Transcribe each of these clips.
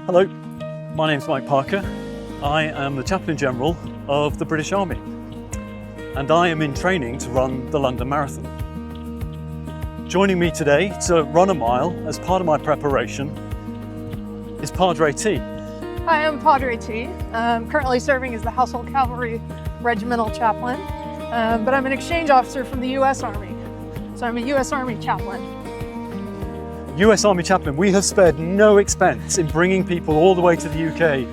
Hello, my name's Mike Parker. I am the Chaplain General of the British Army and I am in training to run the London Marathon. Joining me today to run a mile as part of my preparation is Padre T. Hi, I'm Padre T. I'm currently serving as the Household Cavalry Regimental Chaplain, but I'm an exchange officer from the US Army, so I'm a US Army Chaplain. US Army Chaplain, we have spared no expense in bringing people all the way to the UK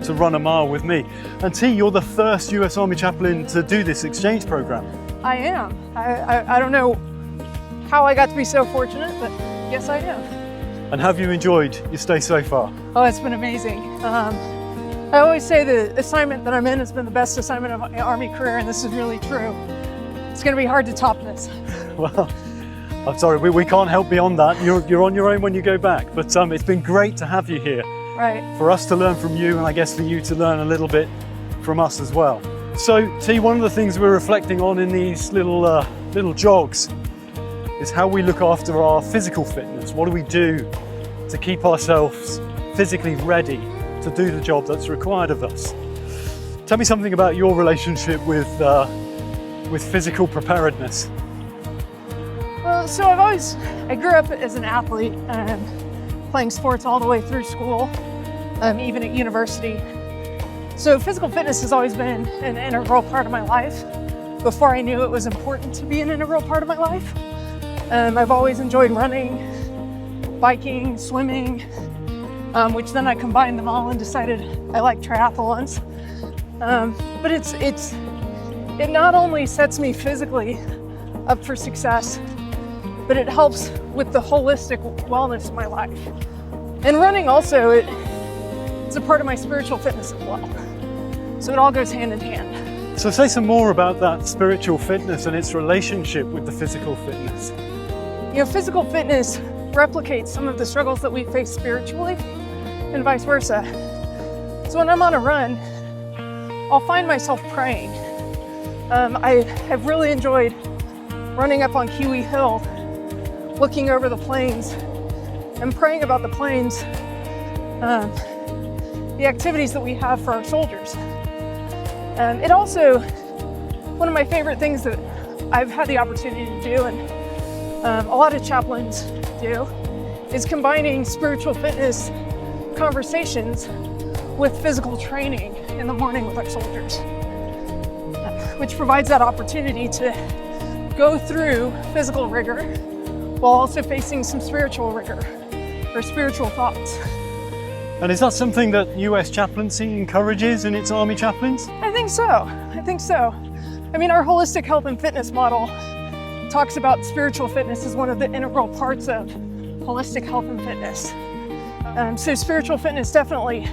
to run a mile with me. And T, you're the first US Army Chaplain to do this exchange program. I am. I don't know how I got to be so fortunate, but yes, I am. And have you enjoyed your stay so far? Oh, it's been amazing. I always say the assignment that I'm in has been the best assignment of my Army career, and this is really true. It's going to be hard to top this. Well, I'm sorry, we can't help beyond that. You're on your own when you go back, but it's been great to have you here. Right. For us to learn from you, and I guess for you to learn a little bit from us as well. So, T, one of the things we're reflecting on in these little jogs is how we look after our physical fitness. What do we do to keep ourselves physically ready to do the job that's required of us? Tell me something about your relationship with physical preparedness. Well, so I grew up as an athlete and playing sports all the way through school, even at university. So physical fitness has always been an integral part of my life before I knew it was important to be an integral part of my life. I've always enjoyed running, biking, swimming, which then I combined them all and decided I like triathlons. But it not only sets me physically up for success, but it helps with the holistic wellness of my life. And running also, it's a part of my spiritual fitness as well. So it all goes hand in hand. So say some more about that spiritual fitness and its relationship with the physical fitness. You know, physical fitness replicates some of the struggles that we face spiritually and vice versa. So when I'm on a run, I'll find myself praying. I have really enjoyed running up on Kiwi Hill, looking over the plains and praying about the plains, the activities that we have for our soldiers. It also, one of my favorite things that I've had the opportunity to do, and a lot of chaplains do, is combining spiritual fitness conversations with physical training in the morning with our soldiers, which provides that opportunity to go through physical rigor while also facing some spiritual rigor or spiritual thoughts. And is that something that US chaplaincy encourages in its Army chaplains? I think so. I mean, our holistic health and fitness model talks about spiritual fitness as one of the integral parts of holistic health and fitness. So spiritual fitness definitely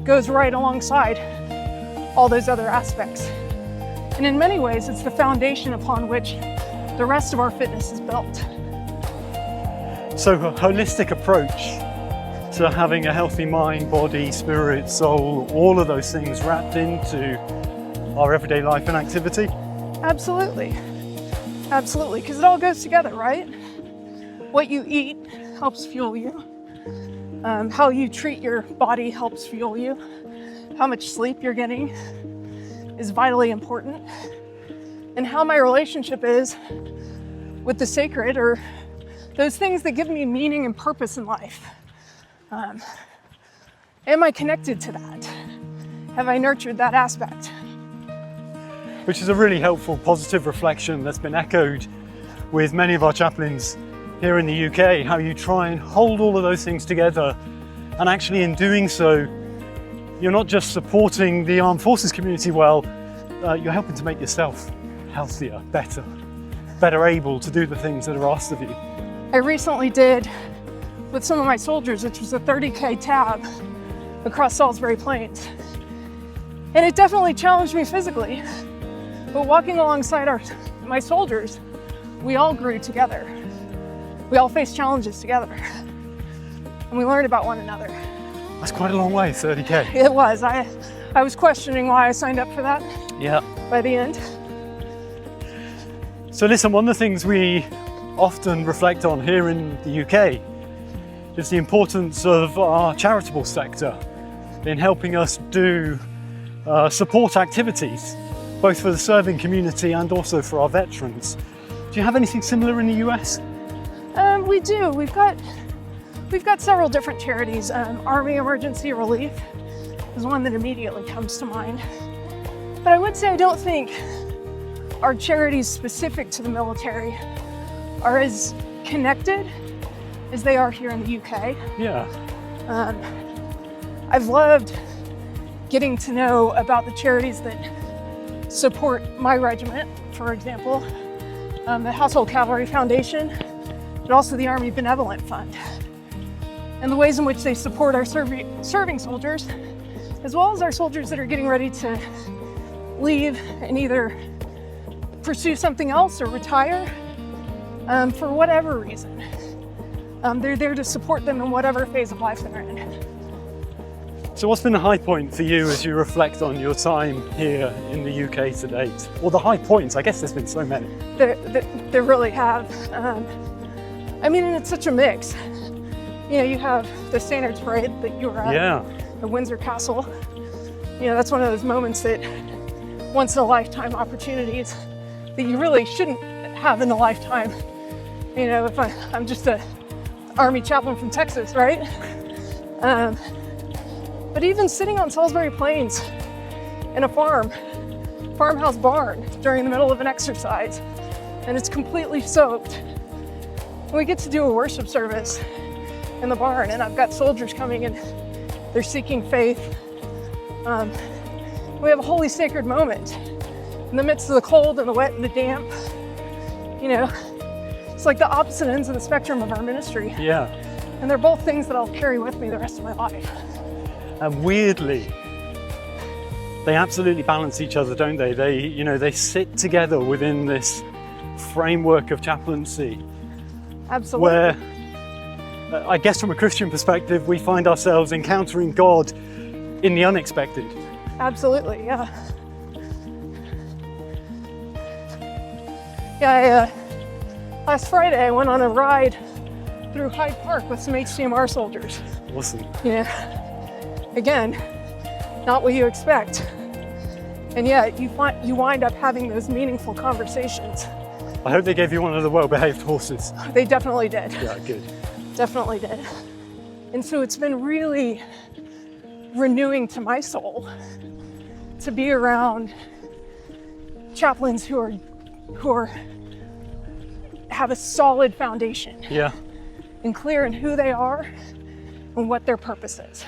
goes right alongside all those other aspects. And in many ways, it's the foundation upon which the rest of our fitness is built. So a holistic approach to having a healthy mind, body, spirit, soul, all of those things wrapped into our everyday life and activity? Absolutely, because it all goes together, right? What you eat helps fuel you. How you treat your body helps fuel you. How much sleep you're getting is vitally important. And how my relationship is with the sacred, or those things that give me meaning and purpose in life. Am I connected to that? Have I nurtured that aspect? Which is a really helpful, positive reflection that's been echoed with many of our chaplains here in the UK, how you try and hold all of those things together. And actually in doing so, you're not just supporting the armed forces community well, you're helping to make yourself healthier, better able to do the things that are asked of you. I recently did with some of my soldiers, which was a 30K tab across Salisbury Plains. And it definitely challenged me physically. But walking alongside my soldiers, we all grew together. We all faced challenges together. And we learned about one another. That's quite a long way, 30K. It was. I was questioning why I signed up for that. Yeah. By the end. So listen, one of the things we often reflect on here in the UK is the importance of our charitable sector in helping us do support activities, both for the serving community and also for our veterans. Do you have anything similar in the US? We do. We've got several different charities. Army Emergency Relief is one that immediately comes to mind. But I would say I don't think our charities specific to the military are as connected as they are here in the UK. Yeah. I've loved getting to know about the charities that support my regiment, for example, the Household Cavalry Foundation, but also the Army Benevolent Fund, and the ways in which they support our serving soldiers, as well as our soldiers that are getting ready to leave and either pursue something else or retire for whatever reason. They're there to support them in whatever phase of life they're in. So what's been a high point for you as you reflect on your time here in the UK to date? Or the high points, I guess there's been so many. There really have. I mean, it's such a mix. You know, you have the Standards Parade that you were at, at Windsor Castle. You know, that's one of those moments that once in a lifetime opportunities that you really shouldn't have in a lifetime. You know, if I'm just a Army chaplain from Texas, right? But even sitting on Salisbury Plains in a farmhouse barn during the middle of an exercise, and it's completely soaked. And we get to do a worship service in the barn, and I've got soldiers coming and they're seeking faith. We have a holy sacred moment in the midst of the cold and the wet and the damp. You know, it's like the opposite ends of the spectrum of our ministry. Yeah. And they're both things that I'll carry with me the rest of my life. And weirdly, they absolutely balance each other, don't they? They sit together within this framework of chaplaincy. Absolutely. Where, I guess from a Christian perspective, we find ourselves encountering God in the unexpected. Absolutely, yeah. Yeah, last Friday I went on a ride through Hyde Park with some HCMR soldiers. Awesome. Yeah. Again, not what you expect. And yet you wind up having those meaningful conversations. I hope they gave you one of the well-behaved horses. They definitely did. Yeah, good. Definitely did. And so it's been really renewing to my soul to be around chaplains who have a solid foundation. Yeah. And clear in who they are and what their purpose is.